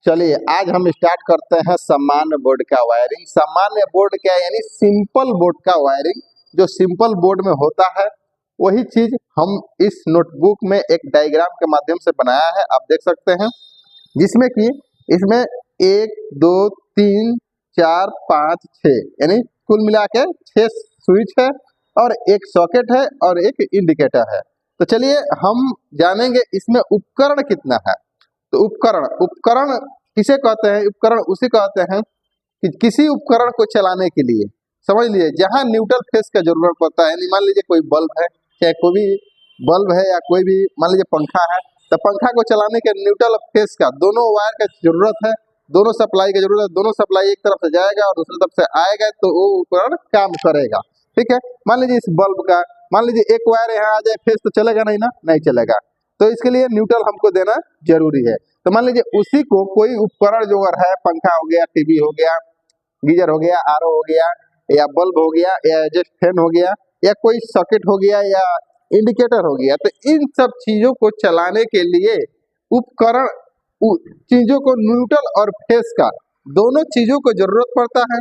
चलिए आज हम स्टार्ट करते हैं सामान्य बोर्ड का वायरिंग। सामान्य बोर्ड क्या है? यानी सिंपल बोर्ड का वायरिंग। जो सिंपल बोर्ड में होता है वही चीज हम इस नोटबुक में एक डायग्राम के माध्यम से बनाया है, आप देख सकते हैं, जिसमें कि इसमें 1 2 3 4 5 6 यानी कुल मिला के 6 स्विच है और एक सॉकेट है और एक इंडिकेटर है। तो चलिए हम जानेंगे इसमें उपकरण कितना है। तो उपकरण उपकरण किसे कहते हैं? उपकरण उसे कहते हैं कि किसी उपकरण को चलाने के लिए, समझ लिए, जहां न्यूट्रल फेस का जरूरत पड़ता है। मान लीजिए कोई बल्ब है, चाहे कोई भी बल्ब है या कोई भी मान लीजिए पंखा है, तो पंखा को चलाने के न्यूट्रल फेस का दोनों वायर का जरूरत है, दोनों सप्लाई की जरूरत है। दोनों सप्लाई एक तरफ से जाएगा और दूसरी तरफ से आएगा तो वो उपकरण काम करेगा। ठीक है, मान लीजिए इस बल्ब का मान लीजिए एक वायर यहाँ आ जाए, फेस तो चलेगा नहीं ना, नहीं चलेगा, तो इसके लिए न्यूट्रल हमको देना जरूरी है। तो मान लीजिए उसी को कोई उपकरण जो अगर है, पंखा हो गया, टीवी हो गया, गीजर हो गया, आरओ हो गया, या बल्ब हो गया, या एडजस्ट फैन हो गया, या कोई सॉकेट हो गया, या इंडिकेटर हो गया, तो इन सब चीजों को चलाने के लिए उपकरण चीजों को न्यूट्रल और फेस का दोनों चीजों को जरूरत पड़ता है।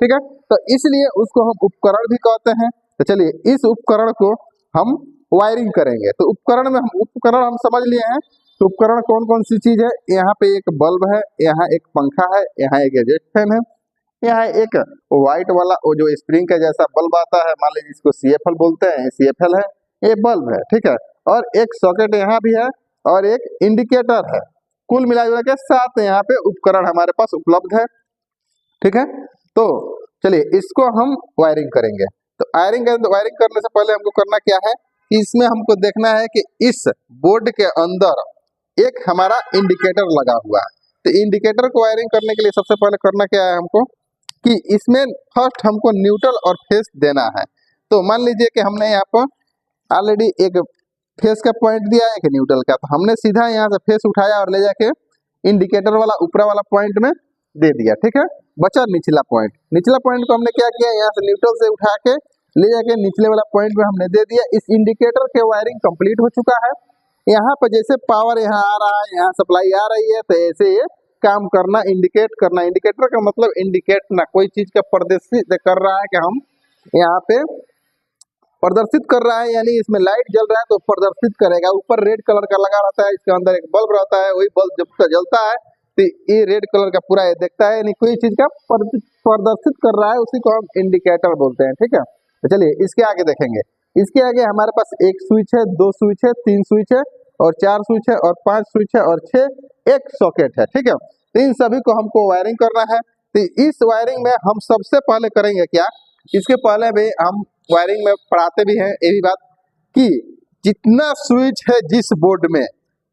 ठीक है, तो इसलिए उसको हम उपकरण भी कहते हैं। तो चलिए इस उपकरण को हम वायरिंग करेंगे। तो उपकरण में हम समझ लिए हैं। तो उपकरण कौन कौन सी चीज है? यहाँ पे एक बल्ब है, यहाँ एक पंखा है, यहाँ एक एडजस्ट फैन है, यहाँ एक व्हाइट वाला वो जो स्प्रिंग का जैसा बल्ब आता है, मान लीजिए इसको CFL बोलते हैं, CFL है, ये बल्ब है। ठीक है, और एक सॉकेट यहाँ भी है और एक इंडिकेटर है। कुल मिला के 7 यहाँ पे उपकरण हमारे पास उपलब्ध है। ठीक है, तो चलिए इसको हम वायरिंग करेंगे। तो वायरिंग करने से पहले हमको करना क्या है कि इसमें हमको देखना है कि इस बोर्ड के अंदर एक हमारा इंडिकेटर लगा हुआ है। तो इंडिकेटर को वायरिंग करने के लिए सबसे पहले करना क्या है हमको कि इसमें फर्स्ट हमको न्यूट्रल और फेस देना है। तो मान लीजिए कि हमने यहाँ पर ऑलरेडी एक फेस का पॉइंट दिया है, एक न्यूट्रल का, तो हमने सीधा यहाँ से फेस उठाया और ले जाके इंडिकेटर वाला ऊपर वाला पॉइंट में दे दिया। ठीक है, बचा निचला पॉइंट। निचला पॉइंट को हमने क्या किया, यहाँ से न्यूट्रल से उठा के ले जाके निचले वाला पॉइंट में हमने दे दिया। इस इंडिकेटर के वायरिंग कंप्लीट हो चुका है। यहाँ पर जैसे पावर यहाँ आ रहा है, यहाँ सप्लाई आ रही है, तो ऐसे ये काम करना, इंडिकेट करना। इंडिकेटर का मतलब इंडिकेट ना, कोई चीज का प्रदर्शित कर रहा है कि हम यहाँ पे प्रदर्शित कर रहा है, यानी इसमें लाइट जल रहा है तो प्रदर्शित करेगा। ऊपर रेड कलर का लगा रहता है, इसके अंदर एक बल्ब रहता है, वही बल्ब जब जलता है तो ये रेड कलर का पूरा ये देखता है, यानी कोई चीज का प्रदर्शित कर रहा है, उसी को हम इंडिकेटर बोलते हैं। ठीक है, तो चलिए इसके आगे देखेंगे। इसके आगे हमारे पास एक स्विच है, 2 स्विच है, 3 स्विच है और 4 स्विच है और 5 स्विच है और 6 एक सॉकेट है। ठीक है, तो इन सभी को हमको वायरिंग करना है। तो इस वायरिंग में हम सबसे पहले करेंगे क्या, इसके पहले भी हम वायरिंग में पढ़ाते भी हैं ये भी बात कि जितना स्विच है जिस बोर्ड में,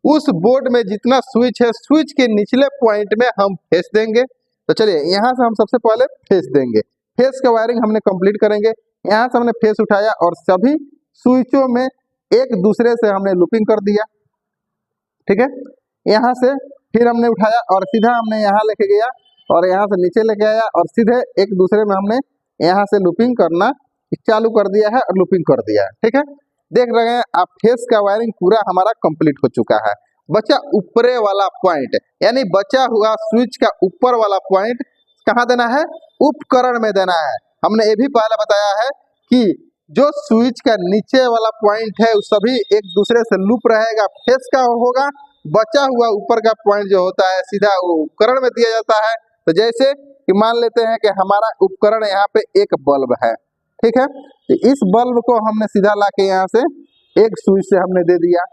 उस बोर्ड में जितना स्विच है, स्विच के निचले पॉइंट में हम फेस देंगे। तो चलिए यहाँ से हम सबसे पहले फेस देंगे। फेस का वायरिंग हमने कंप्लीट करेंगे। यहाँ से हमने फेस उठाया और सभी स्विचों में एक दूसरे से हमने लूपिंग कर दिया। ठीक है, यहाँ से फिर हमने उठाया और सीधा हमने यहाँ लेके गया और यहाँ से नीचे लेके आया और सीधे एक दूसरे में हमने यहाँ से लूपिंग करना चालू कर दिया है और लूपिंग कर दिया है। ठीक है, देख रहे हैं आप, फेस का वायरिंग पूरा हमारा कंप्लीट हो चुका है। बचा ऊपरे वाला पॉइंट, यानी बचा हुआ स्विच का ऊपर वाला पॉइंट कहाँ देना है? उपकरण में देना है। हमने ये भी पहले बताया है कि जो स्विच का नीचे वाला पॉइंट है सभी एक दूसरे से लूप रहेगा, फेस का होगा। बचा हुआ ऊपर का पॉइंट जो होता है सीधा वो उपकरण में दिया जाता है। तो जैसे कि मान लेते हैं कि हमारा उपकरण यहाँ पे एक बल्ब है। ठीक है, तो इस बल्ब को हमने सीधा लाके यहाँ से एक स्विच से हमने दे दिया।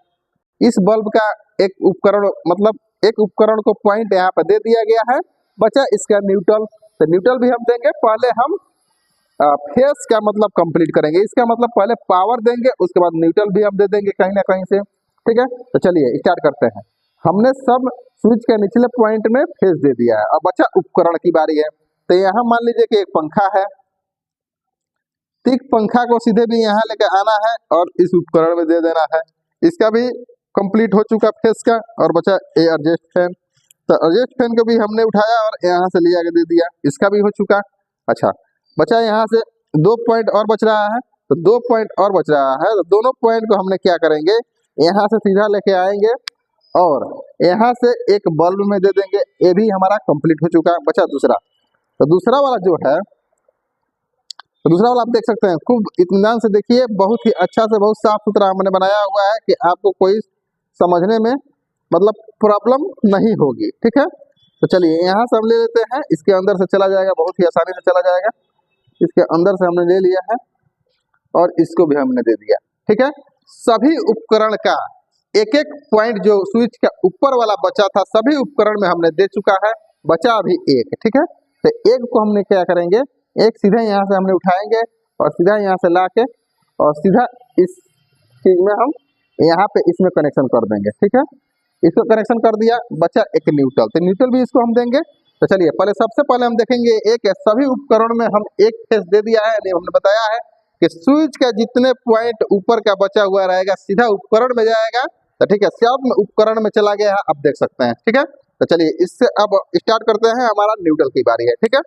इस बल्ब का एक उपकरण मतलब एक उपकरण को पॉइंट यहाँ पर दे दिया गया है। बचा इसका न्यूट्रल, तो न्यूट्रल भी हम देंगे। पहले हम फेस का मतलब कंप्लीट करेंगे, इसका मतलब पहले पावर देंगे, उसके बाद न्यूट्रल भी हम दे देंगे कहीं ना कहीं से। ठीक है, तो चलिए स्टार्ट करते हैं। हमने सब स्विच के निचले पॉइंट में फेस दे दिया है। अब बचा उपकरण की बारी है। तो यहाँ मान लीजिए कि एक पंखा है, ठीक, पंखा को सीधे भी यहाँ लेके आना है और इस उपकरण में दे देना है। इसका भी कंप्लीट हो चुका फेस का। और बचा एडजस्ट फैन, तो एडजस्ट फैन को भी हमने उठाया और यहाँ से ले आके दे दिया, इसका भी हो चुका। अच्छा, बचा यहाँ से 2 पॉइंट और बच रहा है, तो 2 पॉइंट और बच रहा है। तो दोनों पॉइंट को हमने क्या करेंगे, यहाँ से सीधा लेके आएंगे और यहाँ से एक बल्ब में दे देंगे, ये भी हमारा कंप्लीट हो चुका है। बचा दूसरा, तो दूसरा वाला जो है, तो दूसरा वाला आप देख सकते हैं, खूब इत्मीनान से देखिए, बहुत ही अच्छा से बहुत साफ सुथरा हमने बनाया हुआ है कि आपको कोई समझने में मतलब प्रॉब्लम नहीं होगी। ठीक है, तो चलिए यहाँ से हम ले लेते हैं, इसके अंदर से चला जाएगा, बहुत ही आसानी से चला जाएगा। इसके अंदर से हमने ले लिया है और इसको भी हमने दे दिया। ठीक है, सभी उपकरण का एक एक पॉइंट जो स्विच का ऊपर वाला बचा था, सभी उपकरण में हमने दे चुका है, बचा अभी एक। ठीक है, तो एक को हमने क्या करेंगे, एक सीधा यहाँ से हमने उठाएंगे और सीधा यहाँ से ला के और सीधा इस चीज में हम यहाँ पे इसमें कनेक्शन कर देंगे। ठीक है, इसको कनेक्शन कर दिया, बचा एक न्यूट्रल, तो न्यूट्रल भी इसको हम देंगे। तो चलिए पहले सबसे पहले हम देखेंगे एक सभी उपकरण में हम एक फेस दे दिया है, नहीं हमने बताया है कि स्विच का जितने पॉइंट ऊपर का बचा हुआ रहेगा सीधा उपकरण में जाएगा। तो ठीक है, सब में उपकरण में चला गया है, आप देख सकते हैं। ठीक है, तो चलिए इससे अब स्टार्ट करते हैं, हमारा न्यूट्रल की बारी है। ठीक है,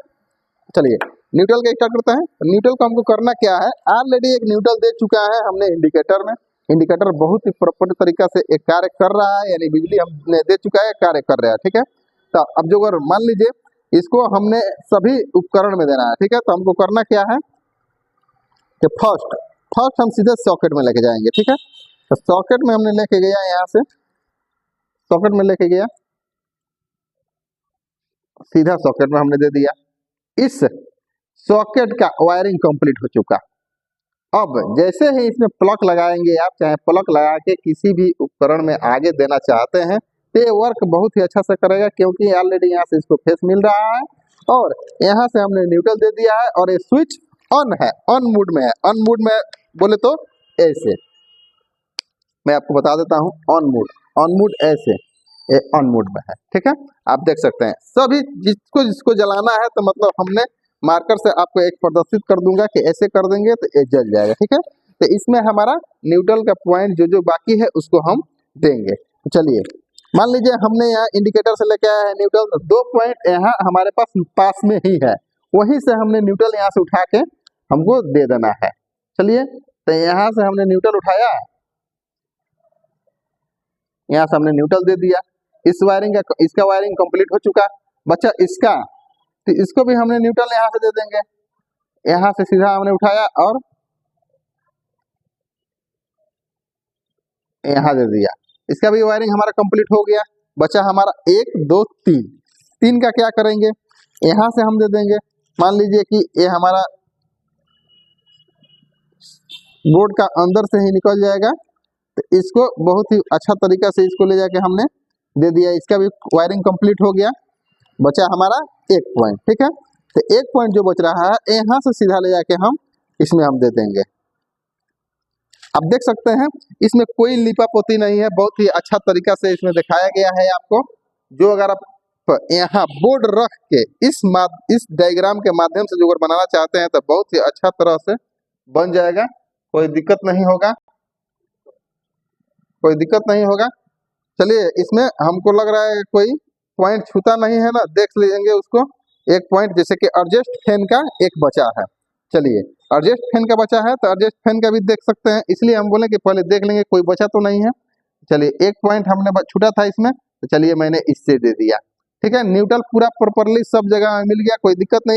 चलिए न्यूट्रल का स्टार्ट करते हैं। न्यूट्रल को हमको करना क्या है, ऑलरेडी एक न्यूट्रल दे चुका है हमने इंडिकेटर में, इंडिकेटर बहुत ही प्रॉपर तरीका से एक कार्य कर रहा है, यानी बिजली हमने दे चुका है, कार्य कर रहा है। ठीक है, तो अब जो अगर मान लीजिए इसको हमने सभी उपकरण में देना है। ठीक है, तो हमको करना क्या है कि फर्स्ट हम सीधे सॉकेट में लेके जाएंगे। ठीक है, तो सॉकेट में हमने लेके गया, यहाँ से सॉकेट में लेके गया, सीधा सॉकेट में हमने दे दिया। इस सॉकेट का वायरिंग कंप्लीट हो चुका। अब जैसे ही इसमें प्लग लगाएंगे आप, चाहे प्लग लगा के किसी भी उपकरण में आगे देना चाहते हैं, तो ये वर्क बहुत ही अच्छा से करेगा, क्योंकि ऑलरेडी यहाँ से इसको फेस मिल रहा है और यहाँ से हमने न्यूट्रल दे दिया है और ये स्विच ऑन है, ऑन मोड में है। ऑन मोड में बोले तो ऐसे मैं आपको बता देता हूँ, ऑन मोड ऐसे, ये ऑन मोड में है। ठीक है, आप देख सकते हैं सभी जिसको जलाना है, तो मतलब हमने मार्कर से आपको एक प्रदर्शित कर दूंगा कि ऐसे कर देंगे तो ये जल जाएगा। ठीक है, तो इसमें हमारा न्यूट्रल का पॉइंट जो बाकी है उसको हम देंगे। तो चलिए मान लीजिए हमने यहाँ इंडिकेटर से लेके आया है न्यूट्रल, तो 2 पॉइंट यहाँ हमारे पास में ही है, वहीं से हमने न्यूट्रल यहाँ से उठा के हमको दे देना है। चलिए, तो यहाँ से हमने न्यूट्रल उठाया, यहाँ से हमने न्यूट्रल दे दिया, इस वायरिंग का, इसका वायरिंग कंप्लीट हो चुका। बच्चा इसका, तो इसको भी हमने न्यूट्रल यहाँ से दे देंगे, यहाँ से सीधा हमने उठाया और यहाँ दे दिया, इसका भी वायरिंग हमारा कंप्लीट हो गया। बचा हमारा 1 2 3, 3 का क्या करेंगे, यहाँ से हम दे देंगे। मान लीजिए कि ये हमारा बोर्ड का अंदर से ही निकल जाएगा, तो इसको बहुत ही अच्छा तरीका से इसको ले जाके हमने दे दिया, इसका भी वायरिंग कंप्लीट हो गया। बचा हमारा 1 पॉइंट। ठीक है, तो 1 पॉइंट जो बच रहा है यहाँ से सीधा ले जाके हम इसमें हम दे देंगे। आप देख सकते हैं इसमें कोई लिपापोती नहीं है, बहुत ही अच्छा तरीका से इसमें दिखाया गया है आपको। जो अगर आप यहाँ बोर्ड रख के इस डायग्राम के माध्यम से जो अगर बनाना चाहते हैं, तो बहुत ही अच्छा तरह से बन जाएगा, कोई दिक्कत नहीं होगा, कोई दिक्कत नहीं होगा। चलिए इसमें हमको लग रहा है कोई पॉइंट छूता नहीं है ना, देख लेंगे उसको। एक पॉइंट जैसे कि एडजस्ट फैन का एक बचा है, चलिए एडजस्ट फैन का बचा है, तो एडजस्ट फैन का भी देख सकते हैं, इसलिए हम बोले कि पहले देख लेंगे कोई बचा तो नहीं है। चलिए 1 पॉइंट हमने छूटा था इसमें, तो चलिए मैंने इससे दे दिया। ठीक है, न्यूट्रल पूरा प्रॉपरली सब जगह मिल गया, कोई दिक्कत नहीं।